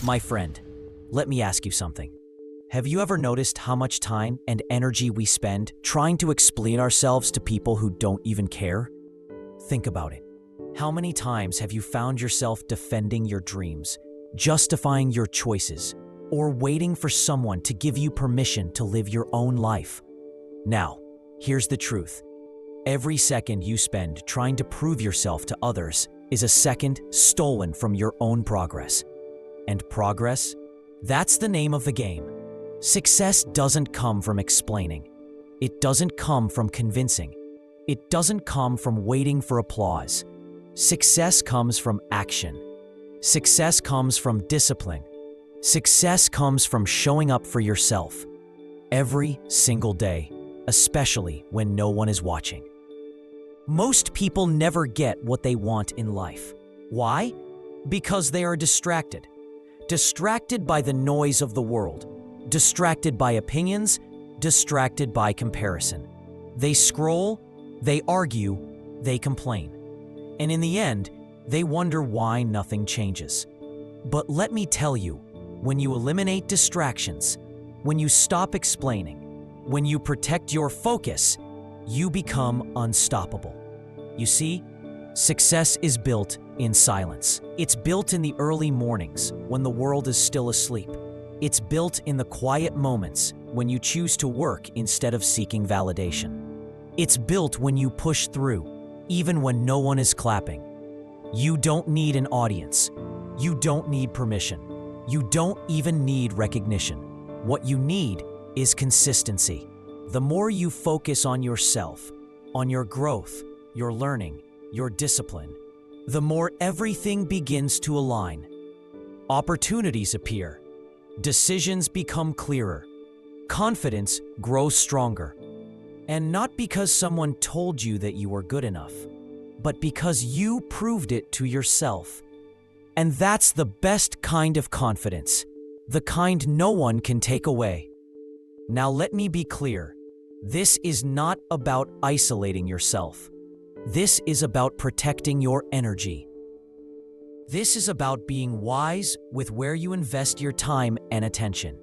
My friend, let me ask you something. Have you ever noticed how much time and energy we spend trying to explain ourselves to people who don't even care? Think about it. How many times have you found yourself defending your dreams, justifying your choices, or waiting for someone to give you permission to live your own life? Now, here's the truth. Every second you spend trying to prove yourself to others is a second stolen from your own progress. And progress? That's the name of the game. Success doesn't come from explaining. It doesn't come from convincing. It doesn't come from waiting for applause. Success comes from action. Success comes from discipline. Success comes from showing up for yourself every single day, especially when no one is watching. Most people never get what they want in life. Why? Because they are distracted. Distracted by the noise of the world. Distracted by opinions. Distracted by comparison. They scroll, they argue, they complain. And in the end, they wonder why nothing changes. But let me tell you, when you eliminate distractions, when you stop explaining, when you protect your focus, you become unstoppable. You see, success is built in silence. It's built in the early mornings when the world is still asleep. It's built in the quiet moments when you choose to work instead of seeking validation. It's built when you push through, even when no one is clapping. You don't need an audience. You don't need permission. You don't even need recognition. What you need is consistency. The more you focus on yourself, on your growth, your learning, your discipline, the more everything begins to align. Opportunities appear. Decisions become clearer. Confidence grows stronger. And not because someone told you that you were good enough, but because you proved it to yourself. And that's the best kind of confidence, the kind no one can take away. Now let me be clear. This is not about isolating yourself. This is about protecting your energy. This is about being wise with where you invest your time and attention.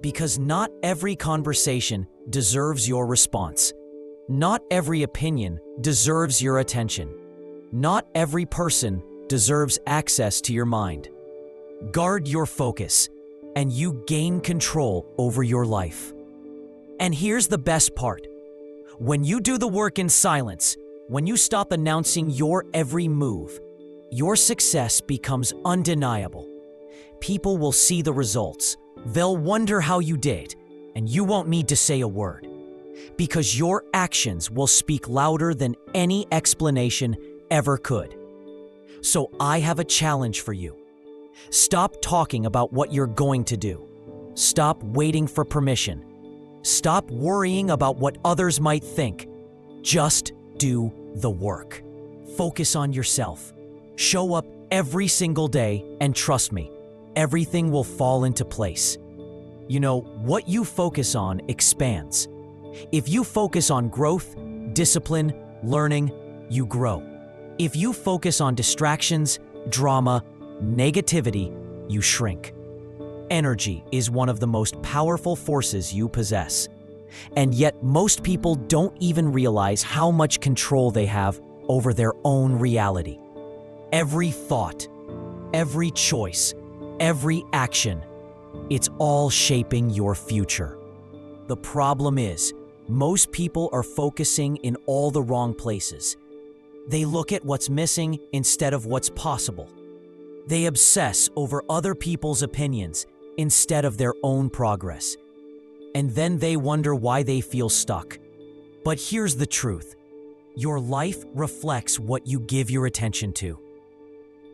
Because not every conversation deserves your response. Not every opinion deserves your attention. Not every person deserves access to your mind. Guard your focus, and you gain control over your life. And here's the best part. When you do the work in silence, when you stop announcing your every move, your success becomes undeniable. People will see the results. They'll wonder how you did, and you won't need to say a word. Because your actions will speak louder than any explanation ever could. So I have a challenge for you. Stop talking about what you're going to do. Stop waiting for permission. Stop worrying about what others might think. Just do the work. Focus on yourself. Show up every single day, and trust me, everything will fall into place. You know, what you focus on expands. If you focus on growth, discipline, learning, you grow. If you focus on distractions, drama, negativity, you shrink. Energy is one of the most powerful forces you possess. And yet most people don't even realize how much control they have over their own reality. Every thought, every choice, every action, it's all shaping your future. The problem is, most people are focusing in all the wrong places. They look at what's missing instead of what's possible. They obsess over other people's opinions instead of their own progress. And then they wonder why they feel stuck. But here's the truth. Your life reflects what you give your attention to.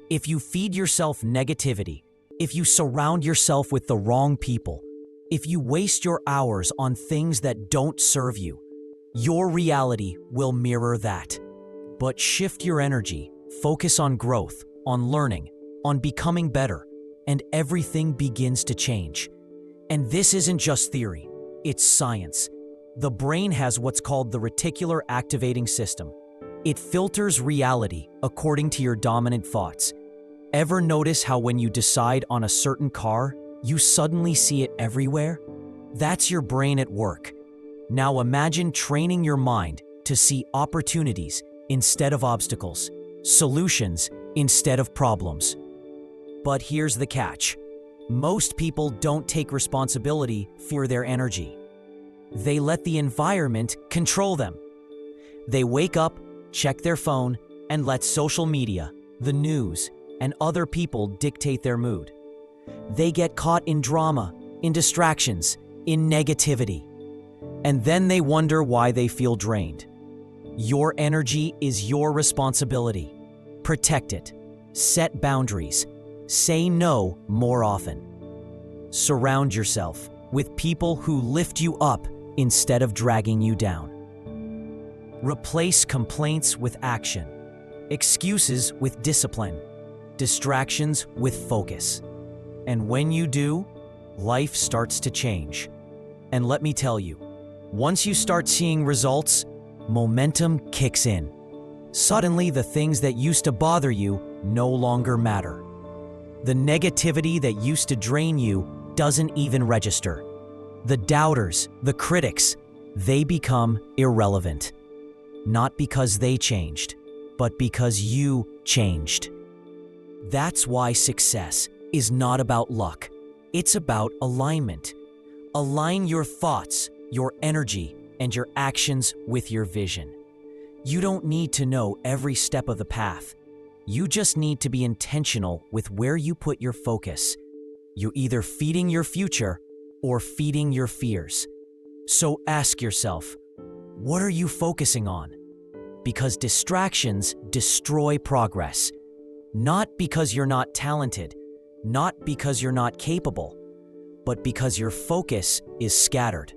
If you feed yourself negativity, if you surround yourself with the wrong people, if you waste your hours on things that don't serve you, your reality will mirror that. But shift your energy, focus on growth, on learning, on becoming better, and everything begins to change. And this isn't just theory, it's science. The brain has what's called the reticular activating system. It filters reality according to your dominant thoughts. Ever notice how when you decide on a certain car, you suddenly see it everywhere? That's your brain at work. Now imagine training your mind to see opportunities instead of obstacles, solutions instead of problems. But here's the catch. Most people don't take responsibility for their energy. They let the environment control them. They wake up, check their phone, and let social media, the news, and other people dictate their mood. They get caught in drama, in distractions, in negativity. And then they wonder why they feel drained. Your energy is your responsibility. Protect it. Set boundaries. Say no more often. Surround yourself with people who lift you up instead of dragging you down. Replace complaints with action, excuses with discipline, distractions with focus. And when you do, life starts to change. And let me tell you, once you start seeing results, momentum kicks in. Suddenly, the things that used to bother you no longer matter. The negativity that used to drain you doesn't even register. The doubters, the critics, they become irrelevant. Not because they changed, but because you changed. That's why success is not about luck. It's about alignment. Align your thoughts, your energy, and your actions with your vision. You don't need to know every step of the path. You just need to be intentional with where you put your focus. You're either feeding your future or feeding your fears. So ask yourself, what are you focusing on? Because distractions destroy progress. Not because you're not talented, not because you're not capable, but because your focus is scattered.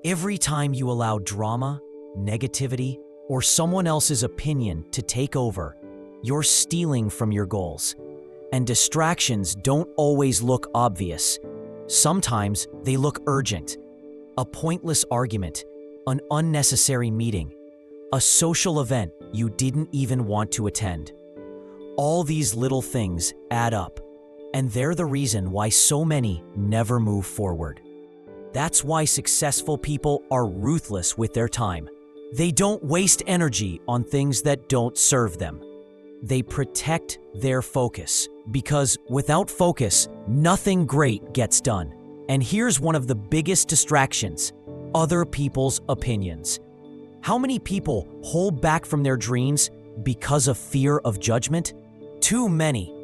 Every time you allow drama, negativity, or someone else's opinion to take over, you're stealing from your goals. And distractions don't always look obvious. Sometimes they look urgent. A pointless argument, an unnecessary meeting, a social event you didn't even want to attend. All these little things add up, and they're the reason why so many never move forward. That's why successful people are ruthless with their time. They don't waste energy on things that don't serve them. They protect their focus, because without focus, nothing great gets done. And here's one of the biggest distractions: other people's opinions. How many people hold back from their dreams because of fear of judgment? Too many.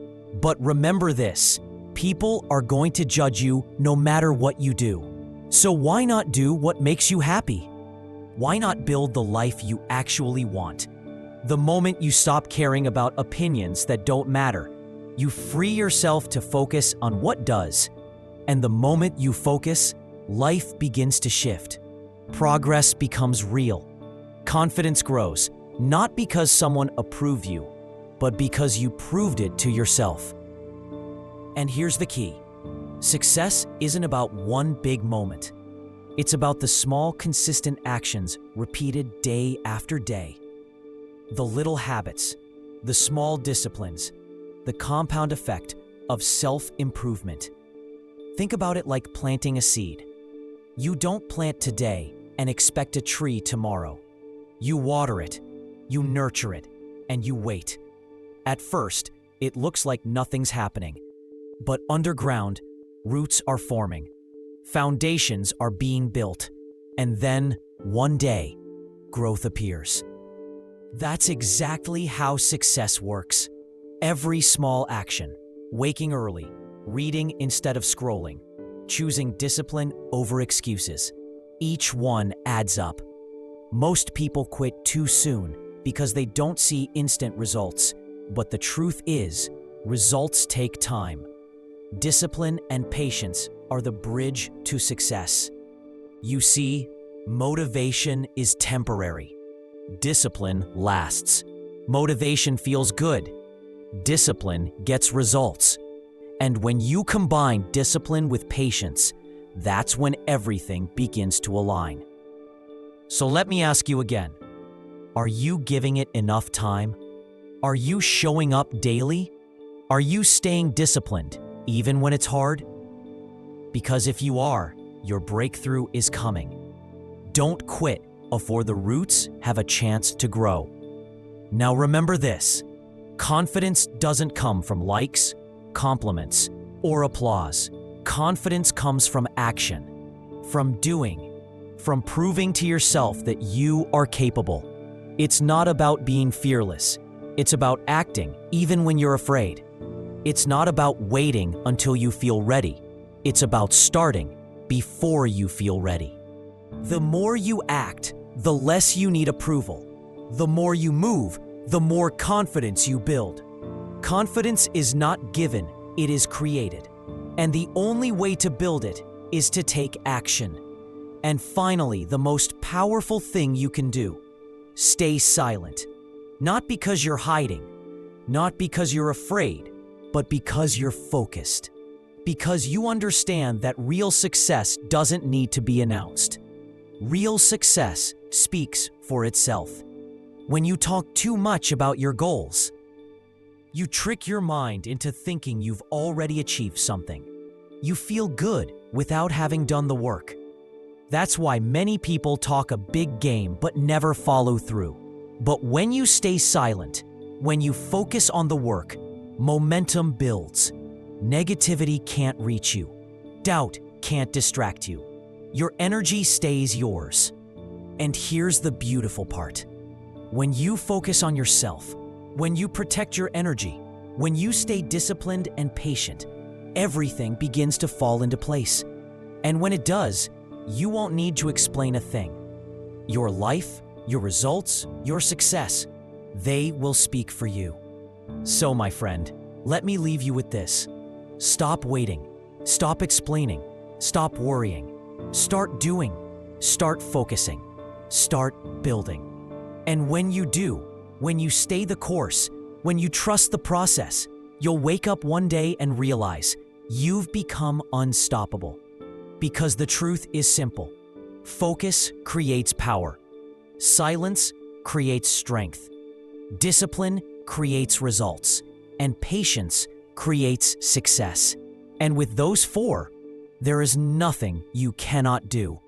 But remember this: people are going to judge you no matter what you do. So why not do what makes you happy? Why not build the life you actually want? The moment you stop caring about opinions that don't matter, you free yourself to focus on what does. And the moment you focus, life begins to shift. Progress becomes real. Confidence grows, not because someone approved you, but because you proved it to yourself. And here's the key: success isn't about one big moment. It's about the small, consistent actions repeated day after day. The little habits, the small disciplines, the compound effect of self-improvement. Think about it like planting a seed. You don't plant today and expect a tree tomorrow. You water it, you nurture it, and you wait. At first, it looks like nothing's happening. But underground, roots are forming. Foundations are being built. And then, one day, growth appears. That's exactly how success works. Every small action: waking early, reading instead of scrolling, choosing discipline over excuses. Each one adds up. Most people quit too soon because they don't see instant results. But the truth is, results take time. Discipline and patience are the bridge to success. You see, motivation is temporary. Discipline lasts. Motivation feels good. Discipline gets results. And when you combine discipline with patience, that's when everything begins to align. So let me ask you again, are you giving it enough time? Are you showing up daily? Are you staying disciplined, even when it's hard? Because if you are, your breakthrough is coming. Don't quit before the roots have a chance to grow. Now remember this: confidence doesn't come from likes, compliments, or applause. Confidence comes from action, from doing, from proving to yourself that you are capable. It's not about being fearless. It's about acting even when you're afraid. It's not about waiting until you feel ready. It's about starting before you feel ready. The more you act, the less you need approval. The more you move, the more confidence you build. Confidence is not given, it is created. And the only way to build it is to take action. And finally, the most powerful thing you can do: stay silent. Not because you're hiding, not because you're afraid, but because you're focused. Because you understand that real success doesn't need to be announced. Real success speaks for itself. When you talk too much about your goals, you trick your mind into thinking you've already achieved something. You feel good without having done the work. That's why many people talk a big game but never follow through. But when you stay silent, when you focus on the work, momentum builds. Negativity can't reach you. Doubt can't distract you. Your energy stays yours. And here's the beautiful part: when you focus on yourself, when you protect your energy, when you stay disciplined and patient, everything begins to fall into place. And when it does, you won't need to explain a thing. Your life, your results, your success, they will speak for you. So, my friend, let me leave you with this. Stop waiting. Stop explaining. Stop worrying. Start doing. Start focusing. Start building. And when you do, when you stay the course, when you trust the process, you'll wake up one day and realize you've become unstoppable. Because the truth is simple: focus creates power. Silence creates strength. Discipline creates results. And patience creates success. And with those four, there is nothing you cannot do.